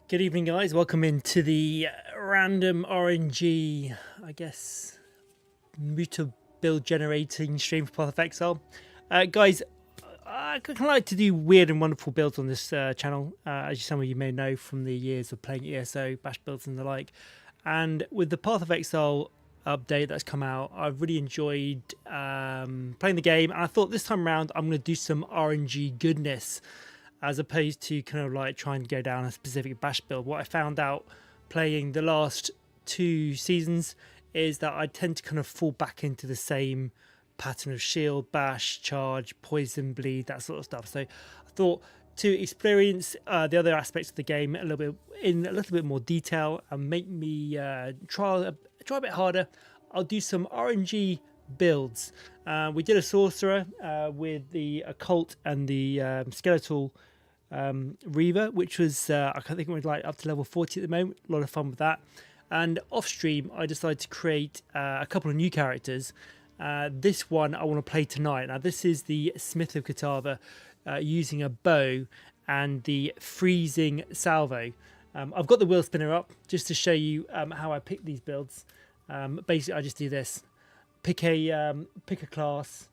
Good evening, guys. Welcome into the random RNG, I guess, muta build generating stream for Path of Exile. Guys, I kind of like to do weird and wonderful builds on this channel, as some of you may know from the years of playing ESO, bash builds and the like. And with the Path of Exile update that's come out, I've really enjoyed playing the game. And I thought this time around I'm going to do some RNG goodness, as opposed to kind of like trying to go down a specific bash build. What I found out playing the last two seasons is that I tend to kind of fall back into the same pattern of shield, bash, charge, poison, bleed, that sort of stuff. So I thought to experience the other aspects of the game a little bit more detail and make me try a bit harder, I'll do some RNG builds. We did a sorcerer with the occult and the skeletal Reaver, which was I think we're like up to level 40 at the moment. A lot of fun with that. And off stream I decided to create a couple of new characters. This one I want to play tonight. Now this is the Smith of Kitava, using a bow and the freezing salvo. I've got the wheel spinner up just to show you how I pick these builds. Basically I just do this, pick a class.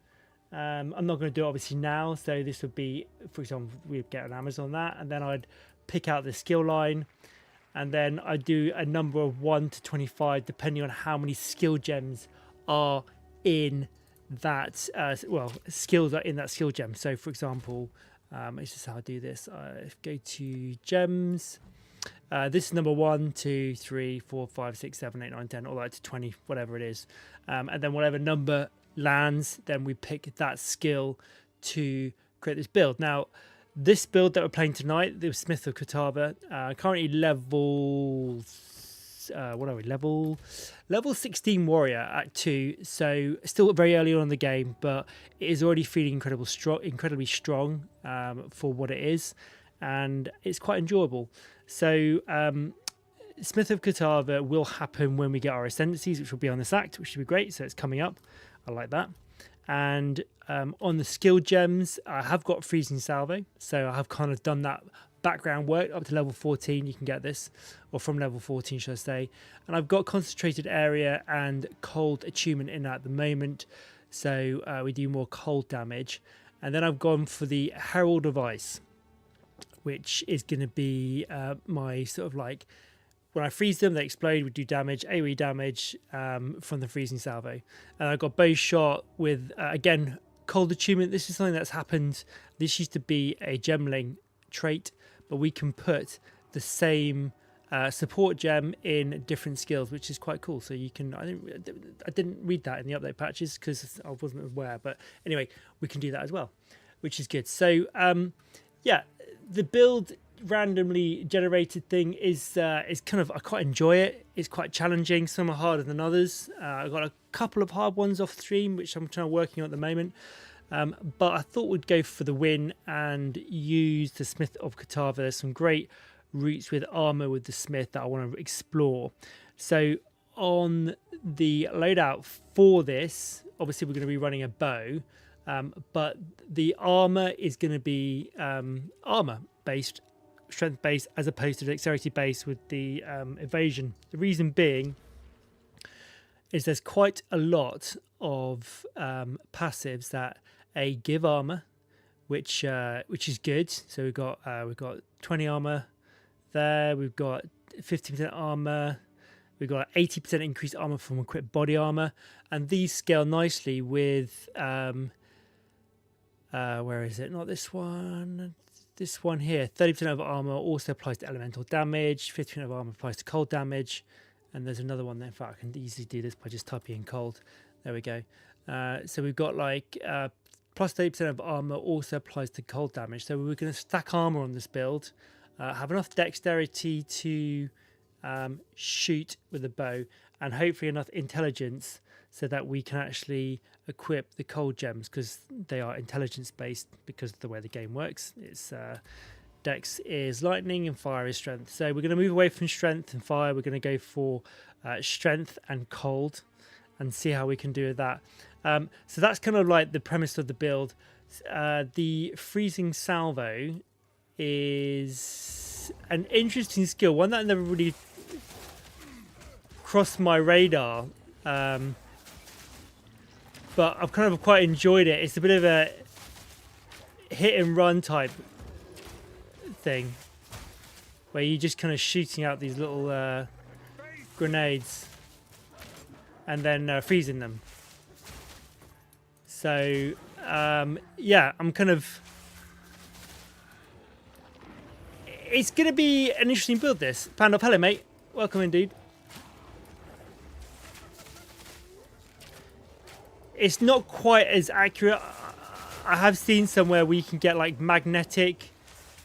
I'm not going to do it obviously now, so this would be, for example, we'd get an Amazon that, and then I'd pick out the skill line, and then I do a number of 1 to 25 depending on how many skill gems are in that skills are in that skill gem. So for example, it's just how I do this. I go to gems. This is number 1, 2, 3, 4, 5, 6, 7, 8, 9, 10, all the way to 20, whatever it is. And then whatever number lands, then we pick that skill to create this build. Now, this build that we're playing tonight, the Smith of Kitava, currently level 16 warrior at 2, so still very early on in the game, but it is already feeling incredibly strong for what it is, and it's quite enjoyable. So Smith of Kitava will happen when we get our ascendancies, which will be on this act, which should be great. So it's coming up. I like that. And on the skill gems, I have got Freezing Salvo. So I have kind of done that background work up to level 14. You can get this, or from level 14, should I say. And I've got Concentrated Area and Cold Attunement in at the moment. So we do more cold damage. And then I've gone for the Herald of Ice, which is going to be my sort of like, when I freeze them, they explode, we do damage, AoE damage from the Freezing Salvo. And I've got Bow Shot with, again, Cold Attunement. This is something that's happened. This used to be a gemling trait, but we can put the same support gem in different skills, which is quite cool. So you can, I didn't read that in the update patches because I wasn't aware. But anyway, we can do that as well, which is good. So, yeah, the build randomly generated thing is kind of, I quite enjoy it. It's quite challenging. Some are harder than others. I've got a couple of hard ones off stream which I'm trying to working on at the moment, but I thought we'd go for the win and use the Smith of Kitava. There's some great routes with armour with the Smith that I want to explore. So on the loadout for this, obviously we're going to be running a bow, but the armour is going to be armour based, strength based, as opposed to dexterity based with the evasion. The reason being is there's quite a lot of passives that give armor, which is good. So we've got 20 armor there. We've got 15% armor. We've got 80% increased armor from equipped body armor, and these scale nicely with where is it? Not this one. This one here, 30% of armor also applies to elemental damage, 50% of armor applies to cold damage, and there's another one there. In fact, I can easily do this by just typing in cold. There we go. So we've got like plus 30% of armor also applies to cold damage. So we're going to stack armor on this build, have enough dexterity to shoot with a bow, and hopefully enough intelligence so that we can actually equip the cold gems, because they are intelligence based because of the way the game works. It's dex is lightning and fire is strength. So we're going to move away from strength and fire. We're going to go for strength and cold and see how we can do that. So that's kind of like the premise of the build. The freezing salvo is is an interesting skill, one that never really crossed my radar, but I've kind of quite enjoyed it. It's a bit of a hit and run type thing, where you're just kind of shooting out these little grenades and then freezing them. So yeah, I'm kind of... It's going to be an interesting build, this. Pandolf, hello mate. Welcome indeed. It's not quite as accurate. I have seen somewhere where you can get like magnetic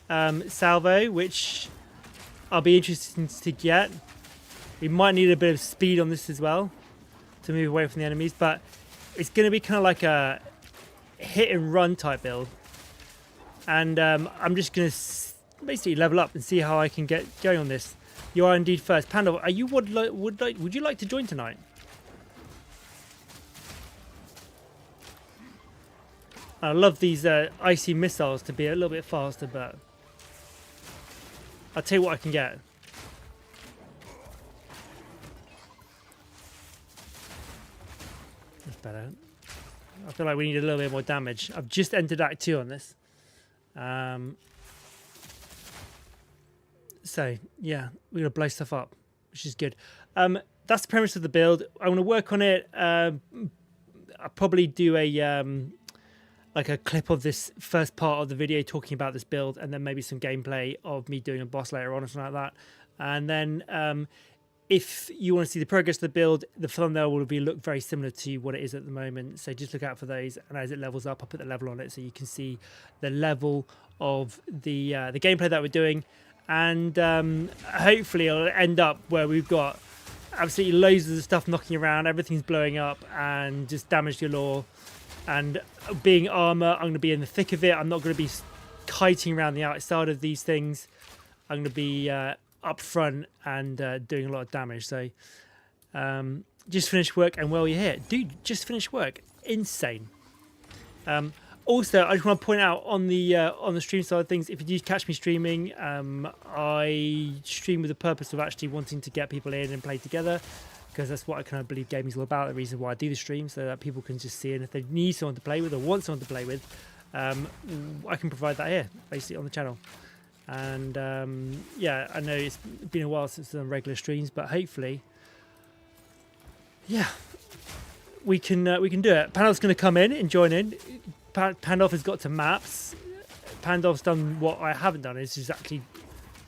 salvo, which I'll be interested to get. We might need a bit of speed on this as well to move away from the enemies, but it's going to be kind of like a hit and run type build. And I'm just going to basically level up and see how I can get going on this. You are indeed first. Pandolf, are you would you like to join tonight? I love these icy missiles to be a little bit faster, but I'll tell you what I can get. That's better. I feel like we need a little bit more damage. I've just entered Act 2 on this. So, yeah, we're going to blow stuff up, which is good. That's the premise of the build. I want to work on it. I'll probably do a... like a clip of this first part of the video talking about this build, and then maybe some gameplay of me doing a boss later on or something like that. And then if you want to see the progress of the build, the thumbnail will look very similar to what it is at the moment. So just look out for those, and as it levels up, I'll put the level on it so you can see the level of the gameplay that we're doing. And hopefully it'll end up where we've got absolutely loads of stuff knocking around, everything's blowing up, and just damage galore. And being armour, I'm going to be in the thick of it. I'm not going to be kiting around the outside of these things. I'm going to be up front and doing a lot of damage. So just finished work, and well, you're here. Dude, just finished work. Insane. Also, I just want to point out on the stream side of things, if you do catch me streaming, I stream with the purpose of actually wanting to get people in and play together, because that's what I kind of believe gaming is all about. The reason why I do the stream, so that people can just see, and if they need someone to play with or want someone to play with, I can provide that here, basically, on the channel. And yeah, I know it's been a while since I've done regular streams, but hopefully, yeah, we can do it. Pandolf's going to come in and join in. Pandolf has got to maps. Pandolf's done what I haven't done. Is exactly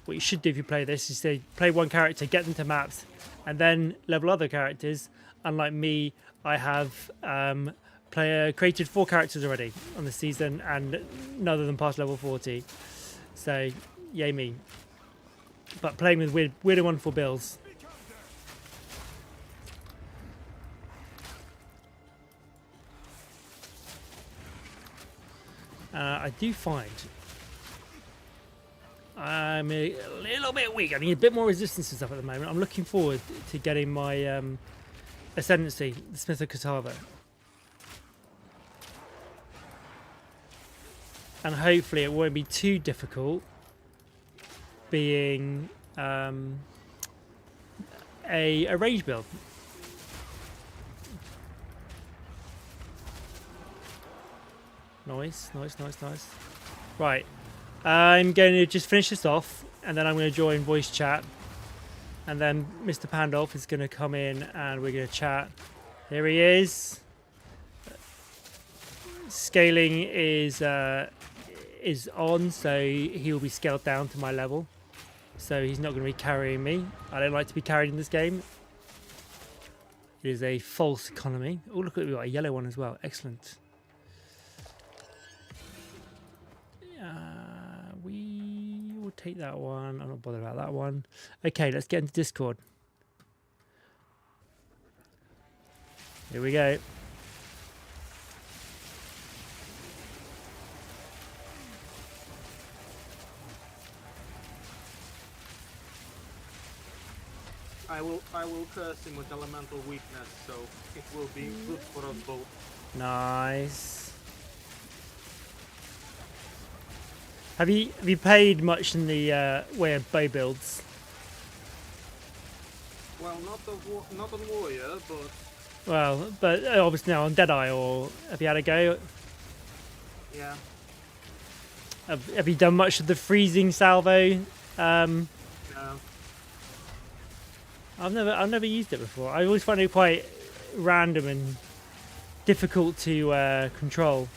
what you should do if you play this. You say play one character, get them to maps, and then level other characters. Unlike me, I have created 4 characters already on the season, and none of them past level 40. So, yay me. But playing with weird and wonderful builds. I do find I'm a little bit weak. I need a bit more resistance and stuff at the moment. I'm looking forward to getting my ascendancy, the Smith of Kitava. And hopefully it won't be too difficult being a rage build. Nice. Right, I'm going to just finish this off, and then I'm going to join voice chat, and then Mr. Pandolf is going to come in and we're going to chat. Here he is. Scaling is on, so he will be scaled down to my level, so he's not going to be carrying me. I don't like to be carried in this game. It is a false economy. Oh, look at, we've got a yellow one as well. Excellent. We will take that one. I'm not bothered about that one. Okay, let's get into Discord. Here we go. I will curse him with elemental weakness, so it will be good for us both. Nice. Have you played much in the way of bow builds? Well, not on warrior, but Well, but obviously now on Deadeye, or have you had a go? yeah. Have you done much of the freezing salvo? No. I've never used it before. I always find it quite random and difficult to control.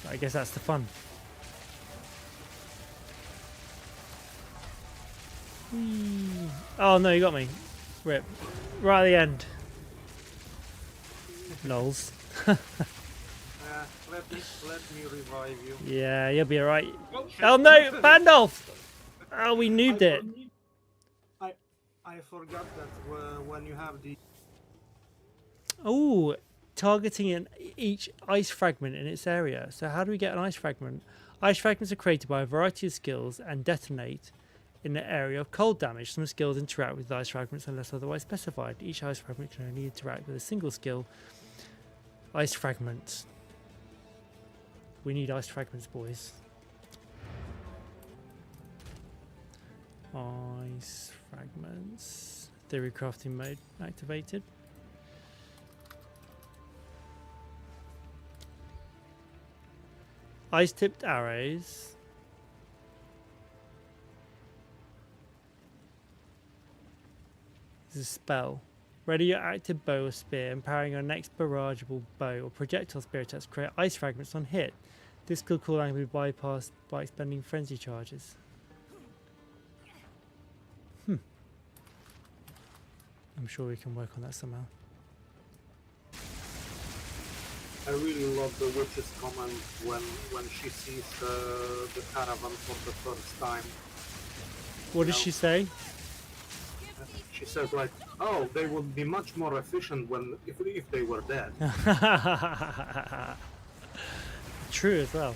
I guess that's the fun. Whee. Oh no, you got me. Rip. Right at the end. Lols. Let me revive you. Yeah, you'll be alright. Oh, shit. Oh no, Bandolf! Oh, we noobed it. I forgot that when you have the Oh, targeting each ice fragment in its area. So how do we get an ice fragment? Ice fragments are created by a variety of skills and detonate in the area of cold damage. Some skills interact with ice fragments unless otherwise specified. Each ice fragment can only interact with a single skill. Ice fragments. We need ice fragments, boys. Ice fragments. Theory crafting mode activated. Ice tipped arrows. This is a spell. Ready your active bow or spear, empowering your next barrageable bow or projectile spear attacks create ice fragments on hit. This skill cooldown can be bypassed by expending frenzy charges. I'm sure we can work on that somehow. I really love the witch's comment when she sees the caravan for the first time. What does she say? She says like, "Oh, they would be much more efficient if they were dead." True as well.